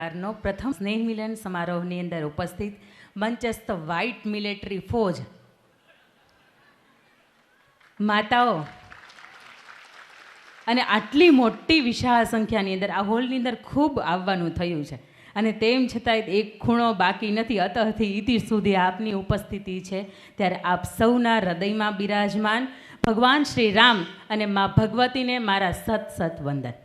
નો પ્રથમ સ્નેહ મિલન સમારોહની અંદર ઉપસ્થિત મંચસ્થ વ્હાઇટ મિલિટરી ફોજ માતાઓ અને આટલી મોટી વિશાળ સંખ્યાની અંદર આ હોલની અંદર ખૂબ આવવાનું થયું છે અને તેમ છતાંય એક ખૂણો બાકી નથી. અતઃથી ઇતિ સુધી આપની ઉપસ્થિતિ છે ત્યારે આપ સૌના હૃદયમાં બિરાજમાન ભગવાન શ્રી રામ અને મા ભગવતીને મારા સત સત વંદન.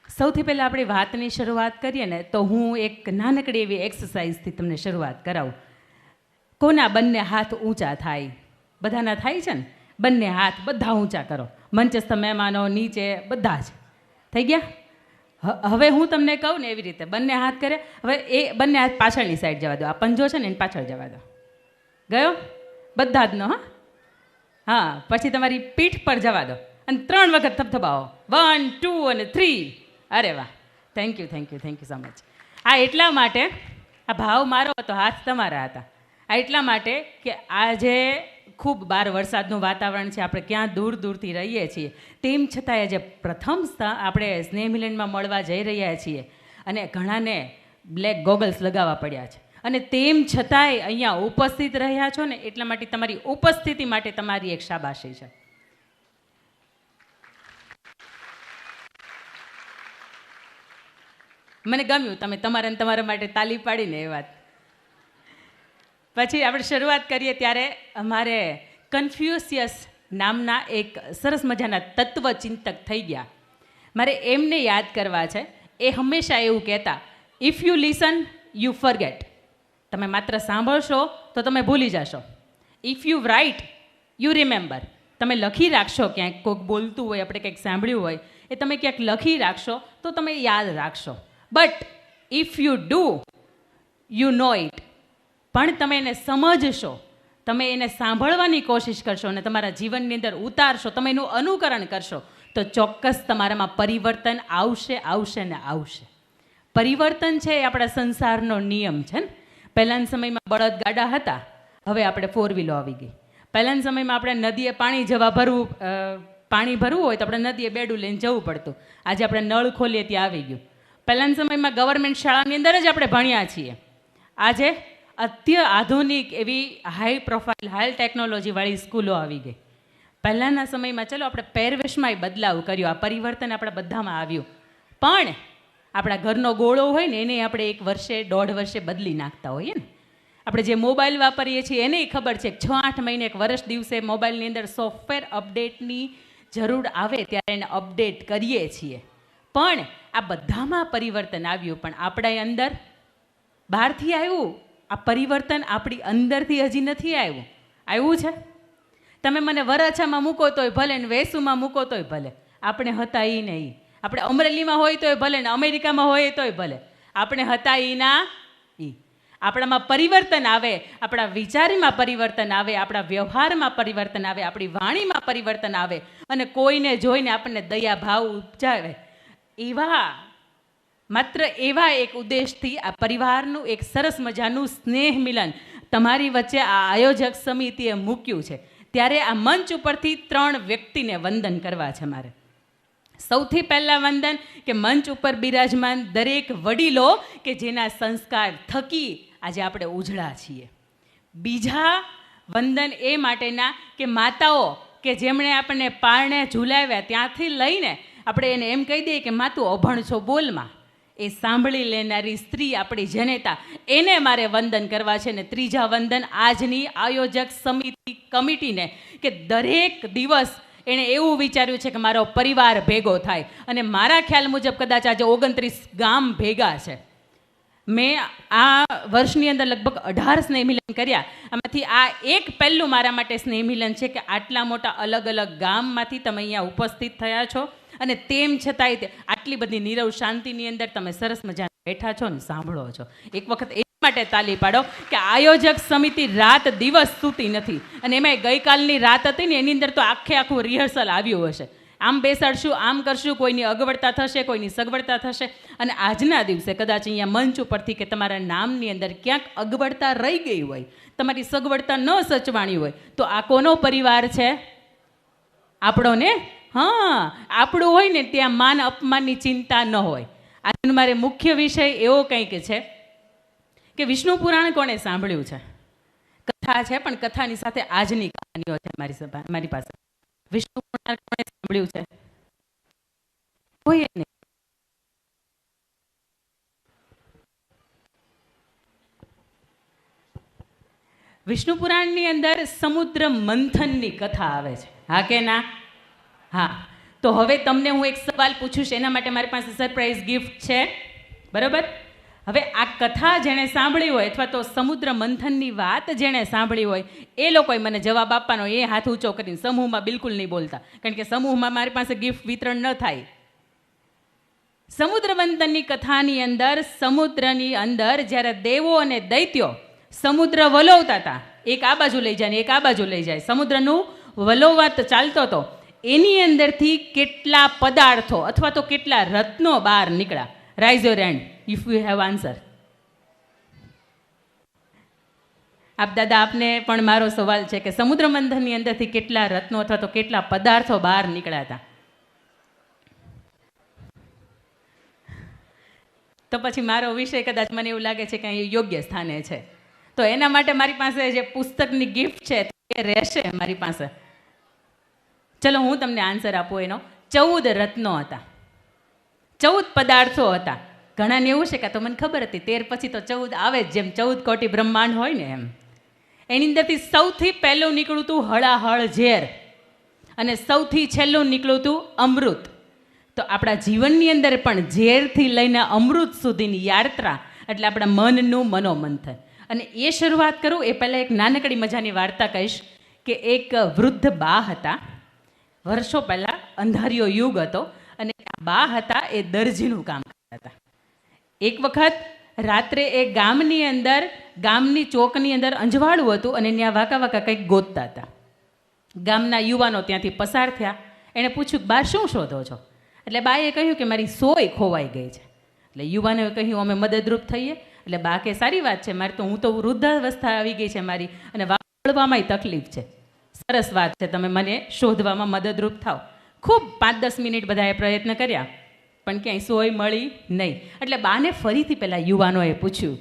સૌથી પહેલાં આપણી વાતની શરૂઆત કરીએ ને તો હું એક નાનકડી એવી એક્સરસાઇઝથી તમને શરૂઆત કરાવું. કોના બંને હાથ ઊંચા થાય? બધાના થાય છે ને? બંને હાથ બધા ઊંચા કરો. મંચસ્થ મહેમાનો નીચે બધા જ થઈ ગયા. હવે હું તમને કહું ને એવી રીતે બંને હાથ કરે. હવે એ બંને હાથ પાછળની સાઈડ જવા દો. આ પંજો છે ને એને પાછળ જવા દો. ગયો? બધા જ નો. હા, પછી તમારી પીઠ પર જવા દો અને 3 વખત થપથપાવો. 1 2 અને 3. અરે વાહ, thank you thank you thank you so much. આ એટલા માટે, આ ભાવ મારો હતો, હાથ તમારા હતા. આ એટલા માટે કે આજે ખૂબ બહાર વરસાદનું વાતાવરણ છે, આપણે ક્યાં દૂર દૂરથી રહીએ છીએ, તેમ છતાંય આજે પ્રથમ આપણે સ્નેહ મિલનમાં મળવા જઈ રહ્યા છીએ અને ઘણાને બ્લેક ગોગલ્સ લગાવવા પડ્યા છે અને તેમ છતાંય અહીંયા ઉપસ્થિત રહ્યા છો ને એટલા માટે તમારી ઉપસ્થિતિ માટે તમારી એક શાબાશી છે. મને ગમ્યું તમે તમારા માટે તાલી પાડીને એ વાત. પછી આપણે શરૂઆત કરીએ ત્યારે અમારે કન્ફ્યુશિયસ નામના એક સરસ મજાના તત્વચિંતક થઈ ગયા. મારે એમને યાદ કરવા છે. એ હંમેશા એવું કહેતા, if you listen you forget. તમે માત્ર સાંભળશો તો તમે ભૂલી જશો. If you write you remember. તમે લખી રાખશો, ક્યાંક કોઈક બોલતું હોય, આપણે કંઈક સાંભળ્યું હોય, એ તમે ક્યાંક લખી રાખશો તો તમે યાદ રાખશો. But if you do you know it. પણ તમે એને સમજશો, તમે એને સાંભળવાની કોશિશ કરશો અને તમારા જીવનની અંદર ઉતારશો, તમે એનું અનુકરણ કરશો તો ચોક્કસ તમારામાં પરિવર્તન આવશે આવશે ને આવશે. પરિવર્તન છે એ આપણા સંસારનો નિયમ છે ને. પહેલાંના સમયમાં બળદગાડા હતા, હવે આપણે 4 વ્હીલો આવી ગઈ. પહેલાંના સમયમાં આપણે નદીએ પાણી ભરવું હોય તો આપણે નદીએ બેડું લઈને જવું પડતું. આજે આપણે નળ ખોલીએ ત્યાં આવી ગયું. પહેલાંના સમયમાં ગવર્મેન્ટ શાળાની અંદર જ આપણે ભણ્યા છીએ. આજે આધુનિક એવી હાઈ પ્રોફાઇલ હાઈ ટેકનોલોજીવાળી સ્કૂલો આવી ગઈ. પહેલાંના સમયમાં ચલો આપણે પહેરવેશમાંય બદલાવ કર્યો, આ પરિવર્તન આપણા બધામાં આવ્યું. પણ આપણા ઘરનો ગોળો હોય ને એને આપણે 1 વર્ષે 1.5 વર્ષે બદલી નાખતા હોઈએ ને. આપણે જે મોબાઈલ વાપરીએ છીએ એને ખબર છે કે 6-8 મહિને 1 વર્ષ દિવસે મોબાઈલની અંદર સોફ્ટવેર અપડેટની જરૂર આવે ત્યારે એને અપડેટ કરીએ છીએ. પણ આ બધામાં પરિવર્તન આવ્યું, પણ આપણા અંદર બહારથી આવ્યું. આ પરિવર્તન આપણી અંદરથી હજી નથી આવ્યું. આવ્યું છે? તમે મને વરાછામાં મૂકો તોય ભલે ને વેસુમાં મૂકો તોય ભલે, આપણે હતા એ નહીં. આપણે અમરેલીમાં હોય તોય ભલે ને અમેરિકામાં હોય તોય ભલે, આપણે હતા એના ઈ. આપણામાં પરિવર્તન આવે, આપણા વિચારમાં પરિવર્તન આવે, આપણા વ્યવહારમાં પરિવર્તન આવે, આપણી વાણીમાં પરિવર્તન આવે અને કોઈને જોઈને આપણને દયા ભાવ ઉપજાવે. માત્ર એવા એક ઉદ્દેશથી આ પરિવારનું એક સરસ મજાનું સ્નેહ મિલન તમારી વચ્ચે આ આયોજક સમિતિએ મૂક્યું છે. ત્યારે આ મંચ ઉપરથી 3 વ્યક્તિને વંદન કરવા છે મારે. સૌથી પહેલાં વંદન કે મંચ ઉપર બિરાજમાન દરેક વડીલો કે જેના સંસ્કાર થકી આજે આપણે ઉજળા છીએ. બીજા વંદન એ માટેના કે માતાઓ કે જેમણે આપણને પારણે ઝૂલાવ્યા ત્યાંથી લઈને આપણે એને એમ કહી દઈએ કે માતું અભણ છો બોલમાં, એ સાંભળી લેનારી સ્ત્રી આપણી જનેતા, એને મારે વંદન કરવા છે. ને ત્રીજા વંદન આજની આયોજક સમિતિ કમિટીને કે દરેક દિવસ એણે એવું વિચાર્યું છે કે મારો પરિવાર ભેગો થાય અને મારા ખ્યાલ મુજબ કદાચ આજે 29 ગામ ભેગા છે. મેં આ વર્ષની અંદર લગભગ 18 સ્નેહ મિલન કર્યા. આમાંથી આ એક પહેલું મારા માટે સ્નેહ મિલન છે કે આટલા મોટા અલગ અલગ ગામમાંથી તમે અહીંયા ઉપસ્થિત થયા છો અને તેમ છતાંય આટલી બધી નીરવ શાંતિની અંદર તમે સરસ મજાના બેઠા છો ને સાંભળો છો. એક વખત એ માટે તાલી પાડો કે આયોજક સમિતિ રાત દિવસ સૂતી નથી. અને એમાં ગઈકાલની રાત હતી ને એની અંદર તો આખું રિહર્સલ આવ્યું હશે. આમ બેસાડશું, આમ કરશું, કોઈની અગવડતા થશે, કોઈની સગવડતા થશે. અને આજના દિવસે કદાચ અહીંયા મંચ ઉપરથી કે તમારા નામની અંદર ક્યાંક અગવડતા રહી ગઈ હોય, તમારી સગવડતા ન સચવાણી હોય તો આ કોનો પરિવાર છે? આપણો ને હા, આપણું હોય ને ત્યાં માન અપમાનની ચિંતા ન હોય. આજનો મારે મુખ્ય વિષય એવો કંઈક છે કે વિષ્ણુ પુરાણ કોણે સાંભળ્યું છે? કથા છે, પણ કથાની સાથે આજની કહાનીઓ છે મારી પાસે. વિષ્ણુ પુરાણ કોણે સાંભળ્યું છે? કોઈ નહીં. વિષ્ણુ પુરાણની અંદર સમુદ્ર મંથનની કથા આવે છે. હા કે ના? હા. તો હવે તમને હું એક સવાલ પૂછું છું, એના માટે મારી પાસે સરપ્રાઈઝ ગિફ્ટ છે. બરાબર? હવે આ કથા જેણે સાંભળી હોય અથવા તો સમુદ્ર મંથનની વાત જેણે સાંભળી હોય એ લોકોએ મને જવાબ આપવાનો. એ હાથ ઊંચો કરીને, સમૂહમાં બિલકુલ નહીં બોલતા, કારણ કે સમૂહમાં મારી પાસે ગિફ્ટ વિતરણ ન થાય. સમુદ્ર મંથનની કથાની અંદર સમુદ્રની અંદર જ્યારે દેવો અને દૈત્યો સમુદ્ર વલોવતા હતા, એક આ બાજુ લઈ જાય ને એક આ બાજુ લઈ જાય, સમુદ્રનું વલોવાત ચાલતો હતો, એની અંદરથી કેટલા પદાર્થો અથવા તો કેટલા રત્નો બહાર નીકળ્યા? Rise your hand if you have answer. આપ દાદા, આપને પણ મારો સવાલ છે કે સમુદ્ર મંથનની અંદરથી કેટલા રત્નો અથવા તો કેટલા પદાર્થો બહાર નીકળ્યા હતા? તો પછી મારો વિષય કદાચ મને એવું લાગે છે કે અહીં યોગ્ય સ્થાને છે. તો એના માટે મારી પાસે જે પુસ્તકની ગિફ્ટ છે એ રહેશે મારી પાસે. ચલો હું તમને આન્સર આપું એનો. 14 રત્નો હતા, 14 પદાર્થો હતા. ઘણાને એવું છે કે તો મને ખબર હતી, 13 પછી તો 14 આવે જ, જેમ 14 કોટી બ્રહ્માંડ હોય ને એમ. એની અંદરથી સૌથી પહેલું નીકળ્યું હતું હળાહળ ઝેર, અને સૌથી છેલ્લું નીકળ્યું હતું અમૃત. તો આપણા જીવનની અંદર પણ ઝેરથી લઈને અમૃત સુધીની યાત્રા એટલે આપણા મનનું મનોમંથન. અને એ શરૂઆત કરું એ પહેલાં એક નાનકડી મજાની વાર્તા કહીશ કે એક વૃદ્ધ બા હતા. વર્ષો પહેલાં અંધારિયો યુગ હતો અને બા હતા એ દરજીનું કામ કરતા હતા. એક વખત રાત્રે એ ગામની અંદર, ગામની ચોકની અંદર અંજવાળું હતું અને ત્યાં વાંકા વાંકા કંઈક ગોતતા હતા. ગામના યુવાનો ત્યાંથી પસાર થયા. એણે પૂછ્યું, બા શું શોધો છો? એટલે બાએ કહ્યું કે મારી સોય ખોવાઈ ગઈ છે. એટલે યુવાનોએ કહ્યું, અમે મદદરૂપ થઈએ. એટલે બા કે સારી વાત છે, મારી તો હું તો વૃદ્ધાવસ્થા આવી ગઈ છે મારી, અને વાળવામાં તકલીફ છે. સરસ વાત છે, તમે મને શોધવામાં મદદરૂપ થાવ. ખૂબ 5-10 મિનિટ બધાએ પ્રયત્ન કર્યા પણ ક્યાંય સોય મળી નહીં. એટલે બાને ફરીથી પેલા યુવાનોએ પૂછ્યું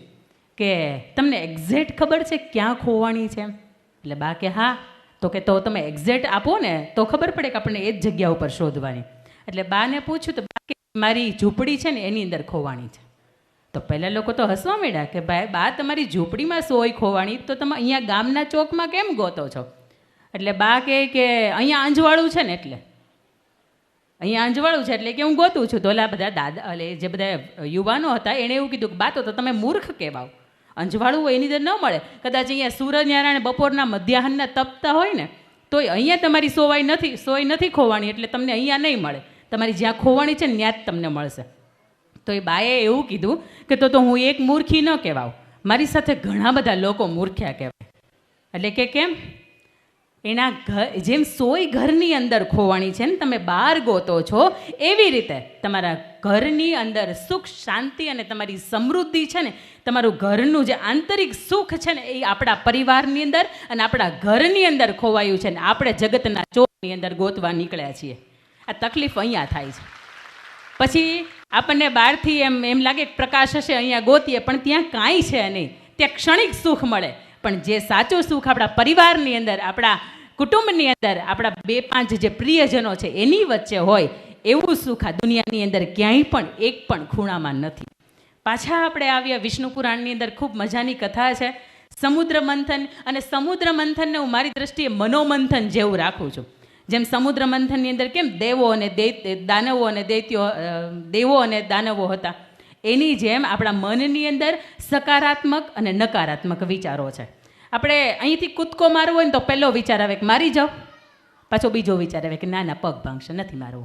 કે તમને એક્ઝેક્ટ ખબર છે ક્યાં ખોવાણી છે? એટલે બા કે હા. તો કે તો તમે એક્ઝેક્ટ આપો ને તો ખબર પડે કે આપણને એ જ જગ્યા ઉપર શોધવાની. એટલે બાને પૂછ્યું તો બા કે મારી ઝૂંપડી છે ને એની અંદર ખોવાણી છે. તો પહેલાં લોકો તો હસવા માંડ્યા કે ભાઈ બા, તમારી ઝૂંપડીમાં સોય ખોવાણી તો તમે અહીંયા ગામના ચોકમાં કેમ ગોતો છો? એટલે બા કહે કે અહીંયા અંજવાળું છે ને એટલે, અહીંયા અંજવાળું છે એટલે કે હું ગોતું છું. તો ઓલા બધા દાદા, એટલે જે બધા યુવાનો હતા એણે એવું કીધું કે બા તો તમે મૂર્ખ કહેવાઓ, અંજવાળું હોય એની અંદર ન મળે. કદાચ અહીંયા સૂર્યનારાયણ બપોરના મધ્યાહનના તપતા હોય ને તોય અહીંયા તમારી સોય નથી ખોવાણી, એટલે તમને અહીંયા નહીં મળે. તમારી જ્યાં ખોવાણી છે ને ત્યાં જ તમને મળશે. તો એ બાએ એવું કીધું કે તો હું એક મૂર્ખી ન કહેવાઉં, મારી સાથે ઘણા બધા લોકો મૂર્ખ્યા કહેવાય. એટલે કે કેમ? એના ઘર જેમ સોય ઘરની અંદર ખોવાણી છે ને તમે બહાર ગોતો છો, એવી રીતે તમારા ઘરની અંદર સુખ શાંતિ અને તમારી સમૃદ્ધિ છે ને, તમારું ઘરનું જે આંતરિક સુખ છે ને એ આપણા પરિવારની અંદર અને આપણા ઘરની અંદર ખોવાયું છે ને આપણે જગતના ચોકની અંદર ગોતવા નીકળ્યા છીએ. આ તકલીફ અહીંયા થાય છે. પછી આપણને બહારથી એમ લાગે કે પ્રકાશ હશે, અહીંયા ગોતીએ પણ ત્યાં કાંઈ છે નહીં. ત્યાં ક્ષણિક સુખ મળે, પણ જે સાચું સુખ આપણા પરિવારની અંદર, આપણા કુટુંબની અંદર, આપણા 2-5 જે પ્રિયજનો છે એની વચ્ચે હોય, એવું સુખ આ દુનિયાની અંદર ક્યાંય પણ એક પણ ખૂણામાં નથી. પાછા આપણે આવ્યા વિષ્ણુ પુરાણની અંદર. ખૂબ મજાની કથા છે સમુદ્ર મંથન. અને સમુદ્ર મંથનને હું મારી દ્રષ્ટિએ મનોમંથન જેવું રાખું છું. જેમ સમુદ્ર મંથનની અંદર કેમ દેવો અને દાનવો અને દૈત્યો, દેવો અને દાનવો હતા, એની જેમ આપણા મનની અંદર સકારાત્મક અને નકારાત્મક વિચારો છે. આપણે અહીંથી કૂદકો મારવો હોય ને તો પહેલો વિચાર આવે કે મારી જાઓ, પાછો બીજો વિચાર આવે કે ના ના પગ ભાંગશે, નથી મારવો.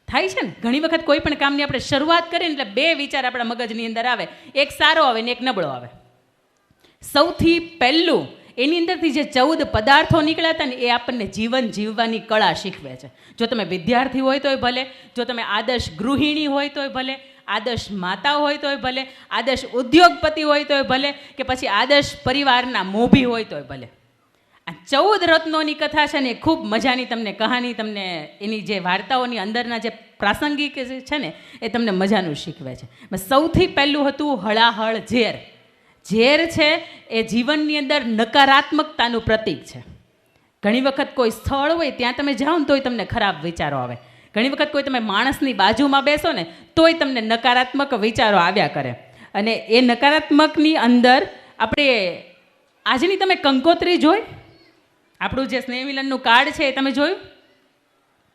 થાય છે ને ઘણી વખત કોઈ પણ કામની આપણે શરૂઆત કરીએ ને એટલે 2 વિચાર આપણા મગજની અંદર આવે, એક સારો આવે ને એક નબળો આવે. સૌથી પહેલું એની અંદરથી જે 14 પદાર્થો નીકળ્યા હતા ને એ આપણને જીવન જીવવાની કળા શીખવે છે. જો તમે વિદ્યાર્થી હોય તોય ભલે, જો તમે આદર્શ ગૃહિણી હોય તોય ભલે, આદર્શ માતા હોય તોય ભલે, આદર્શ ઉદ્યોગપતિ હોય તોય ભલે, કે પછી આદર્શ પરિવારના મોભી હોય તોય ભલે. આ 14 રત્નોની કથા છે ને એ ખૂબ મજાની તમને કહાની, તમને એની જે વાર્તાઓની અંદરના જે પ્રાસંગિક છે ને એ તમને મજાનું શીખવે છે. સૌથી પહેલું હતું હળાહળ ઝેર. ઝેર છે એ જીવનની અંદર નકારાત્મકતાનું પ્રતીક છે. ઘણી વખત કોઈ સ્થળ હોય ત્યાં તમે જાઓ ને તોય તમને ખરાબ વિચારો આવે. ઘણી વખત કોઈ તમે માણસની બાજુમાં બેસો ને તોય તમને નકારાત્મક વિચારો આવ્યા કરે. અને એ નકારાત્મકની અંદર આપણે આજની તમે કંકોત્રી જોઈ, આપણું જે સ્નેહ મિલનનું કાર્ડ છે એ તમે જોયું?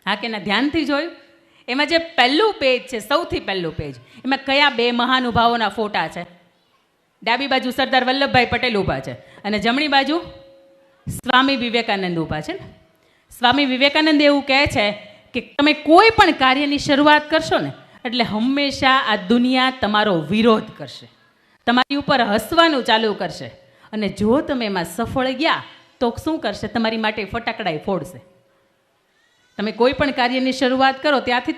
હા કે ના? ધ્યાનથી જોયું? એમાં જે પહેલું પેજ છે, સૌથી પહેલું પેજ, એમાં કયા બે મહાનુભાવોના ફોટા છે? ડાબી બાજુ સરદાર વલ્લભભાઈ પટેલ ઊભા છે અને જમણી બાજુ સ્વામી વિવેકાનંદ ઊભા છે ને. સ્વામી વિવેકાનંદ એવું કહે છે કે તમે કોઈ પણ કાર્યની શરૂઆત કરશો ને એટલે હંમેશા આ દુનિયા તમારો વિરોધ કરશે, તમારી ઉપર હસવાનું ચાલુ કરશે, અને જો તમે એમાં સફળ ગયા તો શું કરશે? તમારી માટે ફટાકડાએ ફોડશે. તમે કોઈ પણ કાર્યની શરૂઆત કરો ત્યાંથી